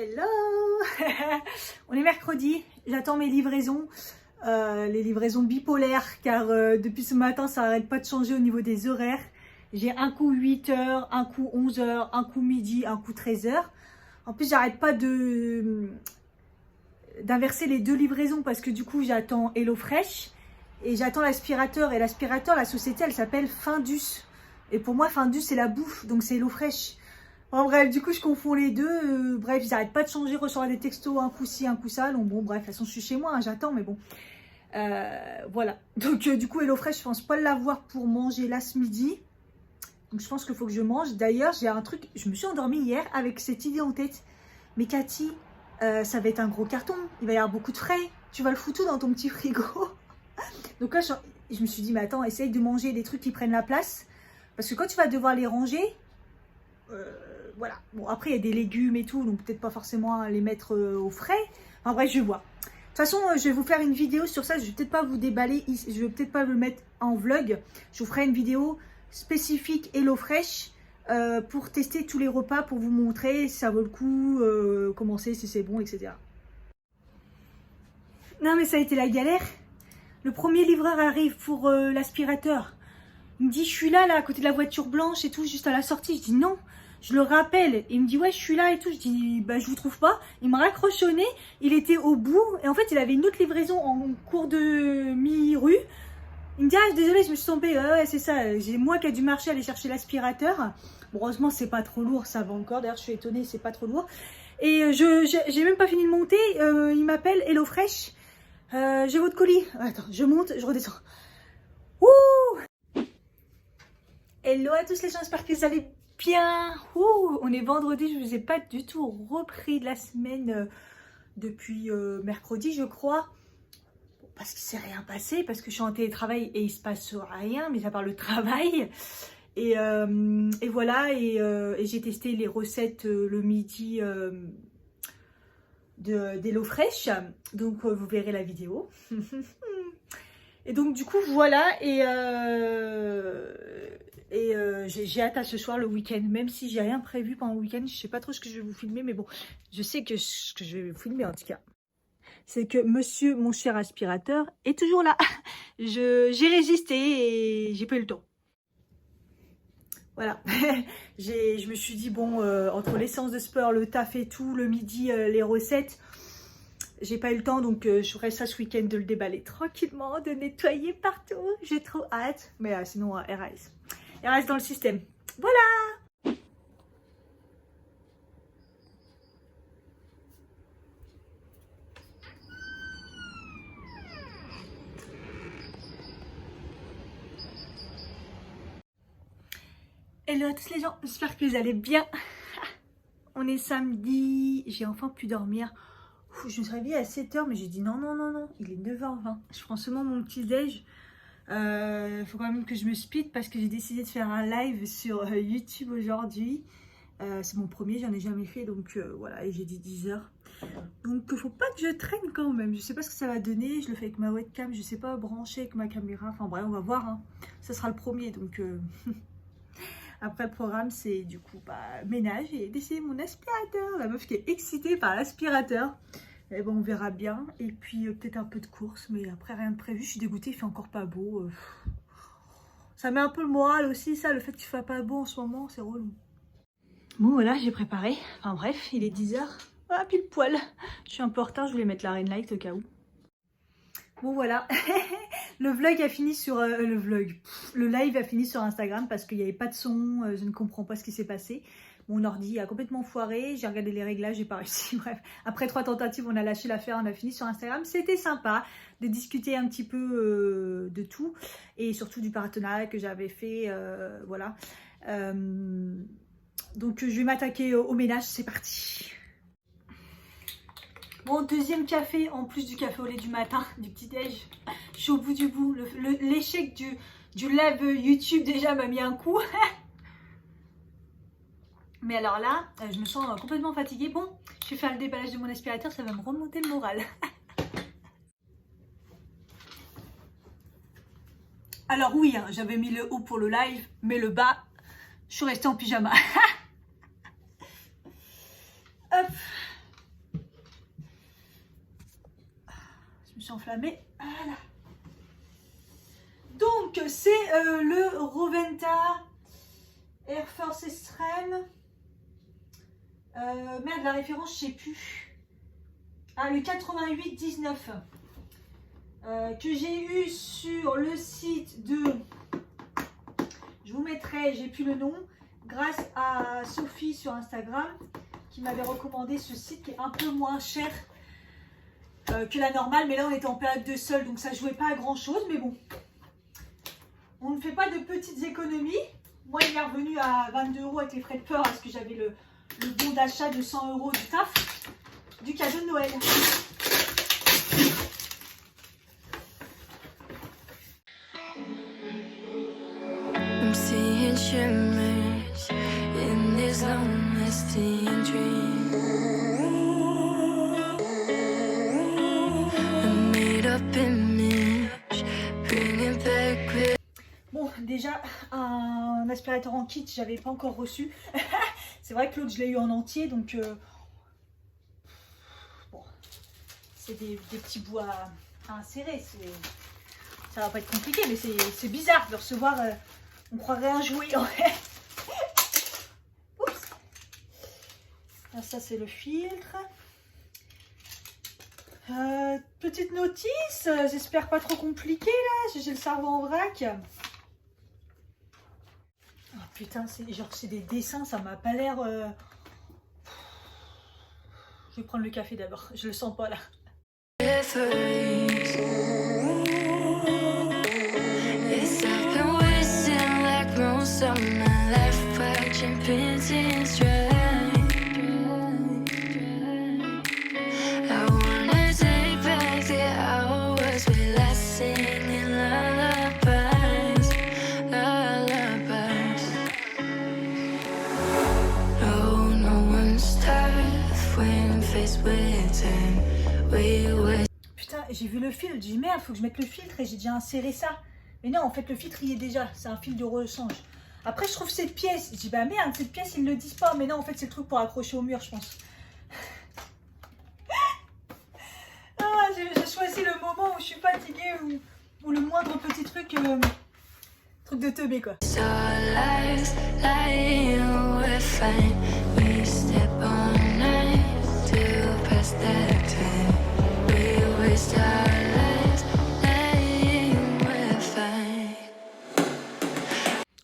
Hello. On est mercredi, j'attends mes livraisons, les livraisons bipolaires, car depuis ce matin ça n'arrête pas de changer au niveau des horaires. J'ai un coup 8 h, un coup 11 h, un coup midi, un coup 13 h. En plus j'arrête pas d'inverser les deux livraisons parce que du coup j'attends HelloFresh et j'attends l'aspirateur. Et l'aspirateur, la société elle s'appelle Findus. Et pour moi Findus c'est la bouffe, donc c'est HelloFresh. En bref, du coup, je confonds les deux. Bref, ils n'arrêtent pas de changer, recevoir des textos, un coup ci, un coup ça. Donc bon, bref, de toute façon, je suis chez moi, hein, j'attends, mais bon. Voilà. Donc du coup, HelloFresh, je pense pas l'avoir pour manger là ce midi. Donc je pense qu'il faut que je mange. D'ailleurs, j'ai un truc, je me suis endormie hier avec cette idée en tête. Mais Cathy, ça va être un gros carton. Il va y avoir beaucoup de frais. Tu vas le foutre dans ton petit frigo. Donc là, je me suis dit, mais attends, essaye de manger des trucs qui prennent la place. Parce que quand tu vas devoir les ranger... voilà, bon après il y a des légumes et tout, donc peut-être pas forcément les mettre au frais. Enfin bref, je vois. De toute façon, je vais vous faire une vidéo sur ça. Je vais peut-être pas vous déballer, je vais peut-être pas le mettre en vlog. Je vous ferai une vidéo spécifique HelloFresh pour tester tous les repas, pour vous montrer si ça vaut le coup, comment c'est, si c'est bon, etc. Non mais ça a été la galère. Le premier livreur arrive pour l'aspirateur. Il me dit, je suis là, à côté de la voiture blanche et tout, juste à la sortie. Je dis non. Je le rappelle. Il me dit, ouais, je suis là et tout. Je dis, bah, je vous trouve pas. Il m'a raccroché au nez. Il était au bout. Et en fait, il avait une autre livraison en cours de mi-rue. Il me dit, ah, désolé, je me suis trompée. Ouais, c'est ça. C'est moi qui ai dû marcher, aller chercher l'aspirateur. Bon, heureusement, c'est pas trop lourd. Ça va encore. D'ailleurs, je suis étonnée, c'est pas trop lourd. Et j'ai même pas fini de monter. Il m'appelle HelloFresh. J'ai votre colis. Attends, je monte, je redescends. Ouh! Hello à tous les gens, j'espère que vous allez bien. On est vendredi, je ne vous ai pas du tout repris de la semaine depuis mercredi je crois. Parce qu'il ne s'est rien passé, parce que je suis en télétravail et il ne se passe rien, mais à part le travail. Et voilà, et j'ai testé les recettes le midi d'HelloFresh. Donc vous verrez la vidéo. Et donc du coup voilà, j'ai hâte à ce soir le week-end, même si j'ai rien prévu pendant le week-end. Je sais pas trop ce que je vais vous filmer, mais bon, je sais que ce que je vais vous filmer en tout cas, c'est que monsieur, mon cher aspirateur, est toujours là. J'ai résisté et j'ai pas eu le temps. Voilà, je me suis dit bon, entre les séances de sport, le taf et tout, le midi, les recettes, j'ai pas eu le temps, donc je ferai ça ce week-end, de le déballer tranquillement, de nettoyer partout. J'ai trop hâte, mais sinon RAS. Elle reste dans le système. Voilà. Hello à tous les gens, j'espère que vous allez bien. On est samedi, j'ai enfin pu dormir. Je me suis réveillée à 7 h, mais j'ai dit non, non, non, non, il est 9 h 20. Je prends seulement mon petit déj. Faut quand même que je me speed parce que j'ai décidé de faire un live sur YouTube aujourd'hui. C'est mon premier, j'en ai jamais fait, donc voilà, et j'ai dit 10 h. Donc faut pas que je traîne quand même. Je sais pas ce que ça va donner. Je le fais avec ma webcam, je sais pas brancher avec ma caméra. Enfin bref, on va voir. Hein. Ça sera le premier, donc après le programme, c'est du coup ménage et décider mon aspirateur. La meuf qui est excitée par l'aspirateur. Et bon, on verra bien. Et puis peut-être un peu de course, mais après rien de prévu. Je suis dégoûtée, il fait encore pas beau. Ça met un peu le moral aussi, ça, le fait qu'il ne fasse pas beau en ce moment, c'est relou. Bon voilà, j'ai préparé. Enfin bref, il est 10 h. Ah, pile poil. Je suis un peu en retard, je voulais mettre la ring light au cas où. Bon voilà, le vlog a fini sur... le live a fini sur Instagram parce qu'il n'y avait pas de son, je ne comprends pas ce qui s'est passé. Mon ordi a complètement foiré, j'ai regardé les réglages, j'ai pas réussi. Bref, après 3 tentatives, on a lâché l'affaire, on a fini sur Instagram. C'était sympa de discuter un petit peu de tout et surtout du partenariat que j'avais fait, voilà. Donc je vais m'attaquer au ménage, c'est parti. Bon, deuxième café, en plus du café au lait du matin, du petit déj. Je suis au bout du bout. L'échec du live YouTube déjà m'a mis un coup. Mais alors là, je me sens complètement fatiguée. Bon, je vais faire le déballage de mon aspirateur, ça va me remonter le moral. Alors oui, hein, j'avais mis le haut pour le live, mais le bas, je suis restée en pyjama. Hop. suis enflammée. Voilà. Donc, c'est le Roventa Air Force Extreme. Merde, la référence, je sais plus. Ah, le 8819. Que j'ai eu sur le site de... Je vous mettrai, j'ai plus le nom, grâce à Sophie sur Instagram, qui m'avait recommandé ce site qui est un peu moins cher que la normale. Mais là, on était en période de solde, donc ça ne jouait pas à grand chose. Mais bon, on ne fait pas de petites économies. Moi, il est revenu à 22 € avec les frais de peur, parce que j'avais le bon d'achat de 100 € du taf, du cadeau de Noël. I'm seeing shimmers in this long-lasting dream. A made-up image, bringing back with... Bon, déjà, un aspirateur en kit, j'avais pas encore reçu. C'est vrai que l'autre, je l'ai eu en entier, donc... bon, c'est des petits bouts à insérer. Ça va pas être compliqué, mais c'est bizarre de recevoir... on croirait un jouet. Oups. Là, ça, c'est le filtre. Petite notice, j'espère pas trop compliqué là, j'ai le cerveau en vrac. Oh, putain, c'est des dessins, ça m'a pas l'air... Je vais prendre le café d'abord, je le sens pas là. Putain, j'ai vu le filtre, j'ai dit merde, faut que je mette le filtre et j'ai déjà inséré ça. Mais non, en fait, le filtre il est déjà, c'est un fil de rechange. Après, je trouve cette pièce, je dis bah merde, cette pièce ils ne le disent pas. Mais non, en fait, c'est le truc pour accrocher au mur, je pense. Ah, j'ai choisi le moment où je suis fatiguée ou le moindre petit truc, truc de teubé quoi.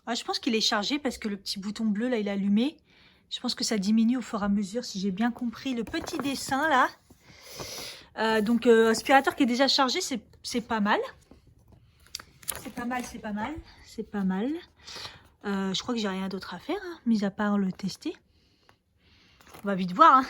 Ah, je pense qu'il est chargé parce que le petit bouton bleu là il est allumé. Je pense que ça diminue au fur et à mesure si j'ai bien compris le petit dessin là. Donc aspirateur qui est déjà chargé, c'est pas mal. C'est pas mal, c'est pas mal, c'est pas mal. Je crois que j'ai rien d'autre à faire, hein, mis à part le tester. On va vite voir. Hein.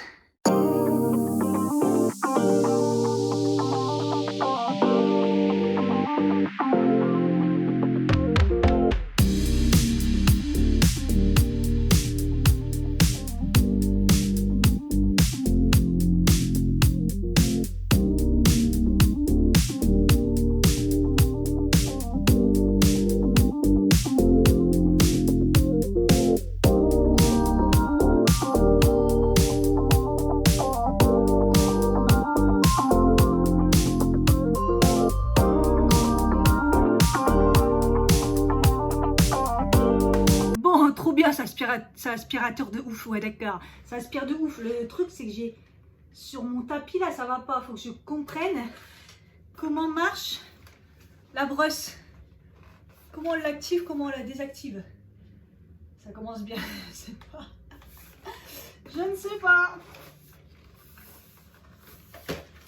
C'est aspirateur de ouf, ouais d'accord, ça aspire de ouf. Le truc c'est que j'ai sur mon tapis là, ça va pas, faut que je comprenne comment marche la brosse, comment on l'active, comment on la désactive. Ça commence bien, je sais pas, je ne sais pas.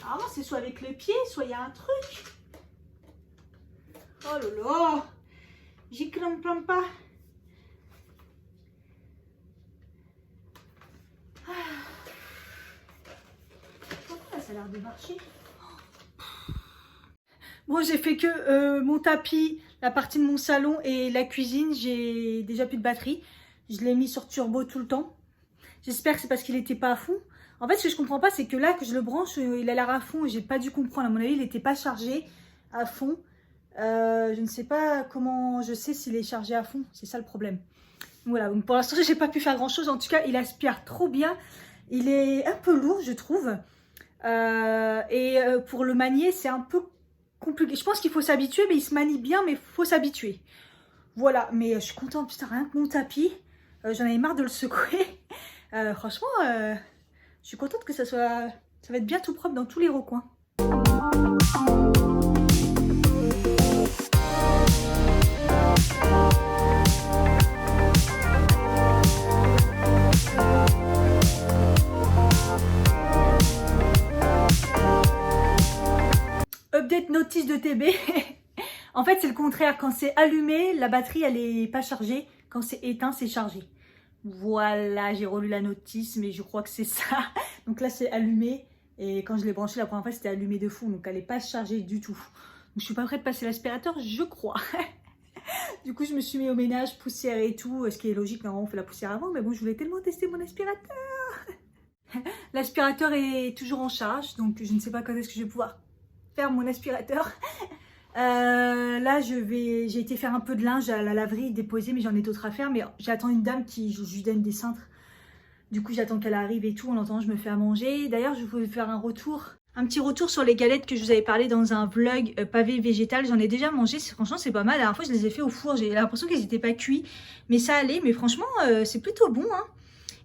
Alors c'est soit avec le pied, soit il y a un truc. Oh là là, j'y comprends pas. Ça a l'air de marcher. Bon, j'ai fait que mon tapis, la partie de mon salon et la cuisine. J'ai déjà plus de batterie. Je l'ai mis sur turbo tout le temps. J'espère que c'est parce qu'il n'était pas à fond. En fait, ce que je comprends pas, c'est que là, que je le branche, il a l'air à fond et j'ai pas dû comprendre. À mon avis, il n'était pas chargé à fond. Je ne sais pas comment je sais s'il est chargé à fond. C'est ça le problème. Voilà, donc pour l'instant, j'ai pas pu faire grand chose. En tout cas, il aspire trop bien. Il est un peu lourd, je trouve. Pour le manier, c'est un peu compliqué. Je pense qu'il faut s'habituer, mais il se manie bien, mais il faut s'habituer. Voilà, mais je suis contente, putain, rien que mon tapis. J'en avais marre de le secouer. Franchement, je suis contente que ça va être bien tout propre dans tous les recoins. Update notice de TB. En fait, c'est le contraire. Quand c'est allumé, la batterie, elle est pas chargée. Quand c'est éteint, c'est chargé. Voilà, j'ai relu la notice, mais je crois que c'est ça. Donc là, c'est allumé. Et quand je l'ai branché la première fois, c'était allumé de fou. Donc elle n'est pas chargée du tout. Donc je suis pas prête de passer l'aspirateur, je crois. Du coup, je me suis mis au ménage, poussière et tout. Ce qui est logique, normalement, on fait la poussière avant. Mais bon, je voulais tellement tester mon aspirateur. L'aspirateur est toujours en charge. Donc je ne sais pas quand est-ce que je vais pouvoir faire mon aspirateur. Là, j'ai été faire un peu de linge à la laverie, déposer, mais j'en ai d'autres à faire. Mais j'attends une dame je lui donne des cintres. Du coup, j'attends qu'elle arrive et tout. En attendant, je me fais à manger. D'ailleurs, je voulais faire un petit retour sur les galettes que je vous avais parlé dans un vlog pavé végétal. J'en ai déjà mangé. Franchement, c'est pas mal. La dernière fois, je les ai fait au four. J'ai l'impression qu'ils n'étaient pas cuits, mais ça allait. Mais franchement, c'est plutôt bon, hein.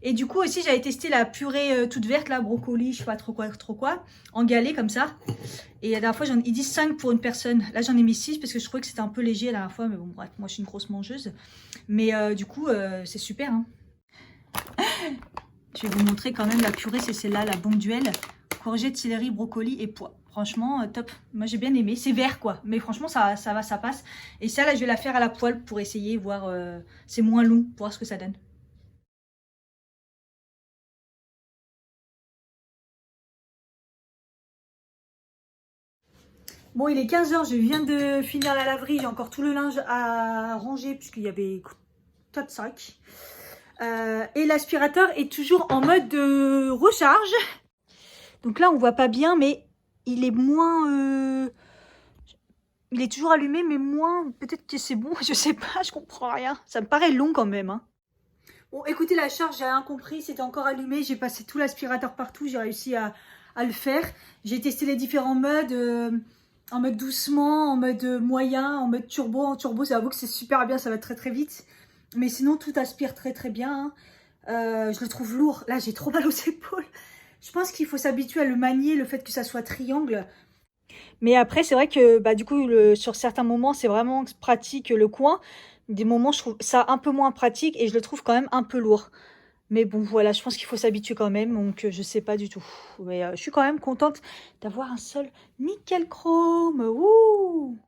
Et du coup aussi j'avais testé la purée toute verte là, brocoli, je sais pas trop quoi, en galets comme ça. Et la dernière fois ils disent 5 pour une personne. Là j'en ai mis 6 parce que je trouvais que c'était un peu léger la dernière fois. Mais bon bref, moi je suis une grosse mangeuse. Mais du coup c'est super, hein. Je vais vous montrer quand même la purée, c'est celle-là, la Bonduelle. Courgettes, céleri, brocoli et pois. Franchement top, moi j'ai bien aimé. C'est vert quoi, mais franchement ça va, ça passe. Et ça là je vais la faire à la poêle pour essayer, voir c'est moins long, pour voir ce que ça donne. Bon, il est 15 h, je viens de finir la laverie, j'ai encore tout le linge à ranger puisqu'il y avait tas de sacs. Et l'aspirateur est toujours en mode de recharge. Donc là, on voit pas bien, mais il est moins... il est toujours allumé, mais moins... Peut-être que c'est bon, je sais pas, je comprends rien. Ça me paraît long quand même, hein. Bon, écoutez, la charge, j'ai rien compris, c'était encore allumé. J'ai passé tout l'aspirateur partout, j'ai réussi à le faire. J'ai testé les différents modes... en mode doucement, en mode moyen, en mode turbo. En turbo, j'avoue que c'est super bien, ça va très très vite. Mais sinon, tout aspire très très bien, hein. Je le trouve lourd. Là, j'ai trop mal aux épaules. Je pense qu'il faut s'habituer à le manier, le fait que ça soit triangle. Mais après, c'est vrai que bah, du coup, sur certains moments, c'est vraiment pratique le coin. Des moments, je trouve ça un peu moins pratique et je le trouve quand même un peu lourd. Mais bon, voilà, je pense qu'il faut s'habituer quand même, donc je sais pas du tout. Mais je suis quand même contente d'avoir un sol nickel chrome. Ouh!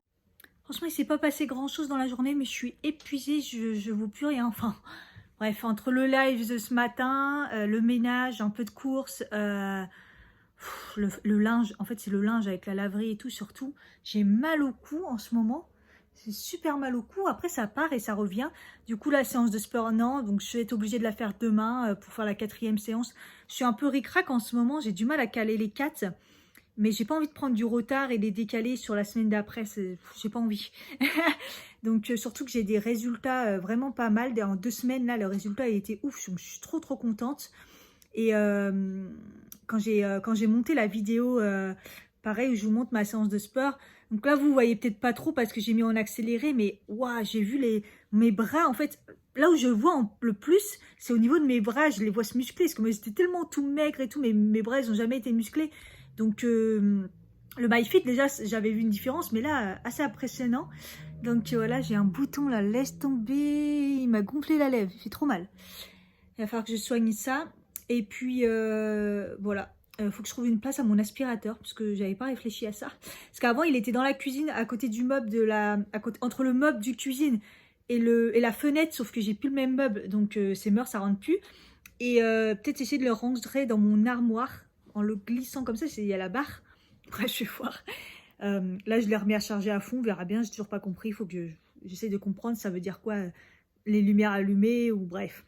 Franchement, il s'est pas passé grand-chose dans la journée, mais je suis épuisée, je vaux plus rien. Enfin, bref, entre le live de ce matin, le ménage, un peu de course, le linge, en fait c'est le linge avec la laverie et tout, surtout. J'ai mal au cou en ce moment. C'est super mal au cou. Après, ça part et ça revient. Du coup, la séance de sport, non. Donc, je vais être obligée de la faire demain pour faire la 4e séance. Je suis un peu ric-rac en ce moment. J'ai du mal à caler les 4. Mais j'ai pas envie de prendre du retard et les décaler sur la semaine d'après. J'ai pas envie. Donc, surtout que j'ai des résultats vraiment pas mal. En 2 semaines, là, le résultat a été ouf. Je suis trop contente. Et quand j'ai monté la vidéo, pareil, où je vous montre ma séance de sport. Donc là, vous voyez peut-être pas trop parce que j'ai mis en accéléré, mais waouh, j'ai vu mes bras. En fait, là où je vois le plus, c'est au niveau de mes bras. Je les vois se muscler parce que moi, j'étais tellement tout maigre et tout, mais mes bras, ils n'ont jamais été musclés. Donc, le MyFit, déjà, j'avais vu une différence, mais là, assez impressionnant. Donc, voilà, j'ai un bouton là, laisse tomber. Il m'a gonflé la lèvre, il fait trop mal. Il va falloir que je soigne ça. Et puis, voilà. Faut que je trouve une place à mon aspirateur parce que j'avais pas réfléchi à ça. Parce qu'avant, il était dans la cuisine, à côté du meuble entre le meuble du cuisine et la fenêtre, sauf que j'ai plus le même meuble, donc c'est mort, ça rentre plus. Et peut-être essayer de le ranger dans mon armoire en le glissant comme ça. Il y a la barre. Bref, je vais voir. Là, je l'ai remis à charger à fond. On verra bien. J'ai toujours pas compris. Il faut que j'essaie de comprendre. Ça veut dire quoi, les lumières allumées ou bref.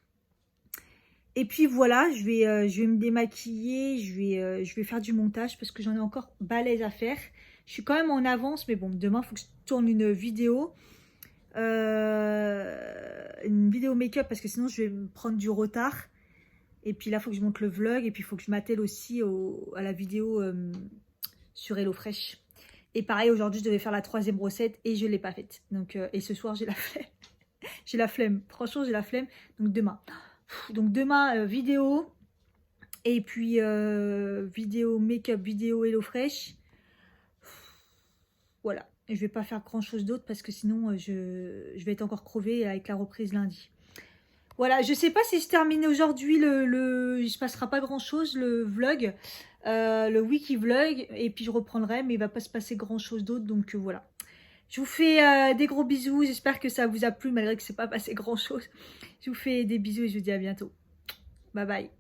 Et puis voilà, je vais me démaquiller, je vais faire du montage parce que j'en ai encore balèze à faire. Je suis quand même en avance, mais bon, demain, il faut que je tourne une vidéo make-up parce que sinon, je vais me prendre du retard. Et puis là, il faut que je monte le vlog. Et puis, il faut que je m'attelle aussi à la vidéo sur HelloFresh. Et pareil, aujourd'hui, je devais faire la 3e recette et je ne l'ai pas faite. Donc, et ce soir, j'ai la flemme. J'ai la flemme. Franchement, j'ai la flemme. Donc, demain. Donc, demain, vidéo. Et puis, vidéo make-up, vidéo HelloFresh. Voilà. Et je vais pas faire grand chose d'autre parce que sinon, je vais être encore crevée avec la reprise lundi. Voilà, je sais pas si je termine aujourd'hui il se passera pas grand chose, le vlog, le wiki vlog, et puis je reprendrai, mais il va pas se passer grand chose d'autre, donc voilà. Je vous fais des gros bisous, j'espère que ça vous a plu, malgré que c'est pas passé grand chose. Je vous fais des bisous et je vous dis à bientôt. Bye bye.